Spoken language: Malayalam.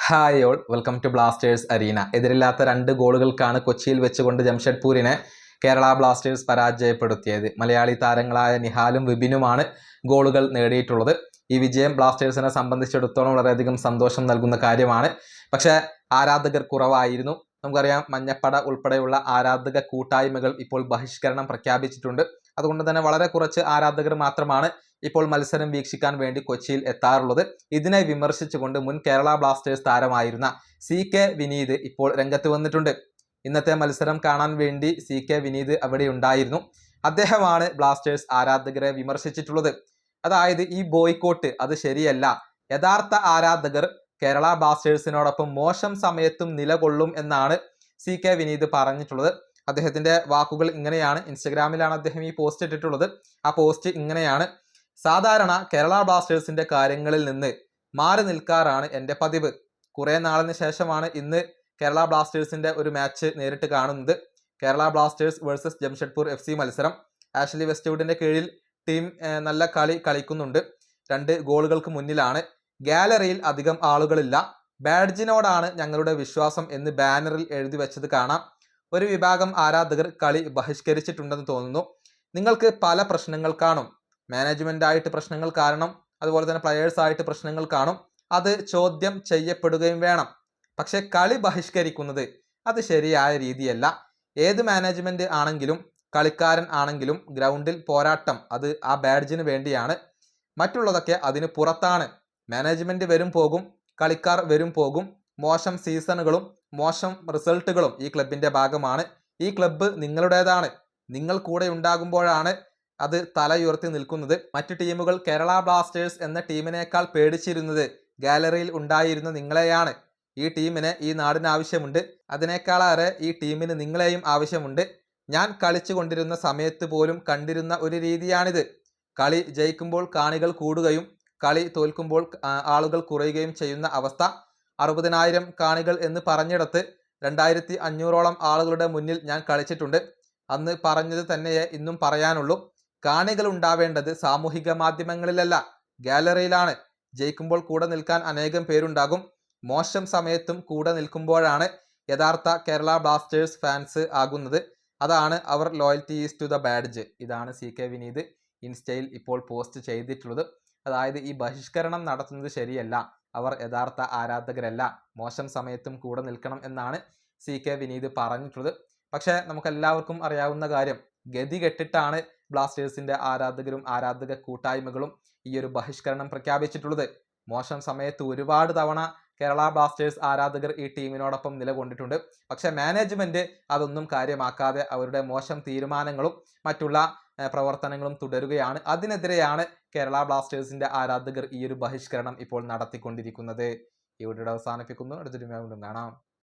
Hi all welcome to Blasters arena. എതിരില്ലാത്ത 2 ഗോളുകൾക്കാണ് കൊച്ചിയിൽ വെച്ചുകൊണ്ട് ജംഷഡ്പൂരിനെ കേരള ബ്ലാസ്റ്റേഴ്സ് പരാജയപ്പെടുത്തിയത്. മലയാളി താരങ്ങളായ നിഹാലും വിപിനുമാണ് ഗോളുകൾ നേടിയിട്ടുള്ളത്. ഈ വിജയം ബ്ലാസ്റ്റേഴ്സിനെ സംബന്ധിച്ചിടത്തോളം വളരെയധികം സന്തോഷം നൽകുന്ന കാര്യമാണ്. പക്ഷേ ആരാധകർ കുറവായിരുന്നു. നമുക്കറിയാം, മഞ്ഞപ്പട ഉൾപ്പെടെയുള്ള ആരാധക കൂട്ടായ്മകൾ ഇപ്പോൾ ബഹിഷ്കരണം പ്രഖ്യാപിച്ചിട്ടുണ്ട്. അതുകൊണ്ട് തന്നെ വളരെ കുറച്ച് ആരാധകർ മാത്രമാണ് ഇപ്പോൾ മത്സരം വീക്ഷിക്കാൻ വേണ്ടി കൊച്ചിയിൽ എത്താറുള്ളത്. ഇതിനെ വിമർശിച്ചുകൊണ്ട് മുൻ കേരള ബ്ലാസ്റ്റേഴ്സ് താരമായിരുന്ന CK വിനീത് ഇപ്പോൾ രംഗത്ത് വന്നിട്ടുണ്ട്. ഇന്നത്തെ മത്സരം കാണാൻ വേണ്ടി CK വിനീത് അവിടെ ഉണ്ടായിരുന്നു. അദ്ദേഹമാണ് ബ്ലാസ്റ്റേഴ്സ് ആരാധകരെ വിമർശിച്ചിട്ടുള്ളത്. അതായത് ഈ ബോയ്ക്കോട്ട് അത് ശരിയല്ല, യഥാർത്ഥ ആരാധകർ കേരള ബ്ലാസ്റ്റേഴ്സിനോടൊപ്പം മോശം സമയത്തും നിലകൊള്ളും എന്നാണ് CK വിനീത് പറഞ്ഞിട്ടുള്ളത്. അദ്ദേഹത്തിന്റെ വാക്കുകൾ ഇങ്ങനെയാണ്. ഇൻസ്റ്റഗ്രാമിലാണ് അദ്ദേഹം ഈ പോസ്റ്റ് ഇട്ടിട്ടുള്ളത്. ആ പോസ്റ്റ് ഇങ്ങനെയാണ്: സാധാരണ കേരള ബ്ലാസ്റ്റേഴ്സിന്റെ കാര്യങ്ങളിൽ നിന്ന് മാറി നിൽക്കാറാണ് എൻ്റെ പതിവ്. കുറെ നാളിന് ശേഷമാണ് ഇന്ന് കേരള ബ്ലാസ്റ്റേഴ്സിന്റെ ഒരു മാച്ച് നേരിട്ട് കാണുന്നത്. Kerala Blasters versus Jamshedpur FC മത്സരം. ആഷ്ലി വെസ്റ്റ്വുഡിന്റെ കീഴിൽ ടീം നല്ല കളി കളിക്കുന്നുണ്ട്. 2 ഗോളുകൾക്ക് മുന്നിലാണ്. ഗാലറിയിൽ അധികം ആളുകളില്ല. ബാഡ്ജിനോടാണ് ഞങ്ങളുടെ വിശ്വാസം എന്ന് ബാനറിൽ എഴുതി വെച്ചത് കാണാം. ഒരു വിഭാഗം ആരാധകർ കളി ബഹിഷ്കരിച്ചിട്ടുണ്ടെന്ന് തോന്നുന്നു. നിങ്ങൾക്ക് പല പ്രശ്നങ്ങൾ കാണും. മാനേജ്മെന്റ് ആയിട്ട് പ്രശ്നങ്ങൾ കാരണം, അതുപോലെ തന്നെ പ്ലെയേഴ്സ് ആയിട്ട് പ്രശ്നങ്ങൾ കാണും. അത് ചോദ്യം ചെയ്യപ്പെടുകയും വേണം. പക്ഷെ കളി ബഹിഷ്കരിക്കുന്നത് അത് ശരിയായ രീതിയല്ല. ഏത് മാനേജ്മെന്റ് ആണെങ്കിലും കളിക്കാരൻ ആണെങ്കിലും ഗ്രൗണ്ടിൽ പോരാട്ടം അത് ആ ബാഡ്ജിന് വേണ്ടിയാണ്. മറ്റുള്ളതൊക്കെ അതിന് പുറത്താണ്. മാനേജ്മെന്റ് വരും പോകും, കളിക്കാർ വരും പോകും. മോശം സീസണുകളും മോശം റിസൾട്ടുകളും ഈ ക്ലബിന്റെ ഭാഗമാണ്. ഈ ക്ലബ്ബ് നിങ്ങളുടേതാണ്. നിങ്ങൾ കൂടെ ഉണ്ടാകുമ്പോഴാണ് അത് തലയുയർത്തി നിൽക്കുന്നത്. മറ്റു ടീമുകൾ കേരള ബ്ലാസ്റ്റേഴ്സ് എന്ന ടീമിനേക്കാൾ പേടിച്ചിരുന്നത് ഗാലറിയിൽ ഉണ്ടായിരുന്ന നിങ്ങളെയാണ്. ഈ ടീമിന് ഈ നാടിന് ആവശ്യമുണ്ട്. അതിനേക്കാളേറെ ഈ ടീമിന് നിങ്ങളെയും ആവശ്യമുണ്ട്. ഞാൻ കളിച്ചു കൊണ്ടിരുന്ന സമയത്ത് പോലും കണ്ടിരുന്ന ഒരു രീതിയാണിത്. കളി ജയിക്കുമ്പോൾ കാണികൾ കൂടുകയും കളി തോൽക്കുമ്പോൾ ആളുകൾ കുറയുകയും ചെയ്യുന്ന അവസ്ഥ. 60,000 കാണികൾ എന്ന് പറഞ്ഞിടത്ത് 2,500ഓളം ആളുകളുടെ മുന്നിൽ ഞാൻ കളിച്ചിട്ടുണ്ട്. അന്ന് പറഞ്ഞത് തന്നെയേ ഇന്നും പറയാനുള്ളൂ. കാണികൾ ഉണ്ടാവേണ്ടത് സാമൂഹിക മാധ്യമങ്ങളിലല്ല, ഗാലറിയിലാണ്. ജയിക്കുമ്പോൾ കൂടെ നിൽക്കാൻ അനേകം പേരുണ്ടാകും. മോശം സമയത്തും കൂടെ നിൽക്കുമ്പോഴാണ് യഥാർത്ഥ കേരള ബ്ലാസ്റ്റേഴ്സ് ഫാൻസ് ആകുന്നത്. അതാണ് അവർ loyalty is to the badge. ഇതാണ് CK വിനീത് ഇൻസ്റ്റയിൽ ഇപ്പോൾ പോസ്റ്റ് ചെയ്തിട്ടുള്ളത്. അതായത് ഈ ബഹിഷ്കരണം നടത്തുന്നത് ശരിയല്ല, അവർ യഥാർത്ഥ ആരാധകരല്ല, മോശം സമയത്തും കൂടെ നിൽക്കണം എന്നാണ് CK വിനീത് പറഞ്ഞിട്ടുള്ളത്. പക്ഷേ നമുക്കെല്ലാവർക്കും അറിയാവുന്ന കാര്യം, ഗതി കെട്ടിട്ടാണ് ബ്ലാസ്റ്റേഴ്സിന്റെ ആരാധകരും ആരാധക കൂട്ടായ്മകളും ഈ ഒരു ബഹിഷ്കരണം പ്രഖ്യാപിച്ചിട്ടുള്ളത്. മോശം സമയത്ത് ഒരുപാട് തവണ കേരള ബ്ലാസ്റ്റേഴ്സ് ആരാധകർ ഈ ടീമിനോടൊപ്പം നിലകൊണ്ടിട്ടുണ്ട്. പക്ഷെ മാനേജ്മെന്റ് അതൊന്നും കാര്യമാക്കാതെ അവരുടെ മോശം തീരുമാനങ്ങളും മറ്റുള്ള പ്രവർത്തനങ്ങളും തുടരുകയാണ്. അതിനെതിരെയാണ് കേരള ബ്ലാസ്റ്റേഴ്സിന്റെ ആരാധകർ ഈ ഒരു ബഹിഷ്കരണം ഇപ്പോൾ നടത്തിക്കൊണ്ടിരിക്കുന്നത്. ഈ വീഡിയോ അവസാനിപ്പിക്കുന്നു. അടുത്തൊരു വീണ്ടും കാണാം.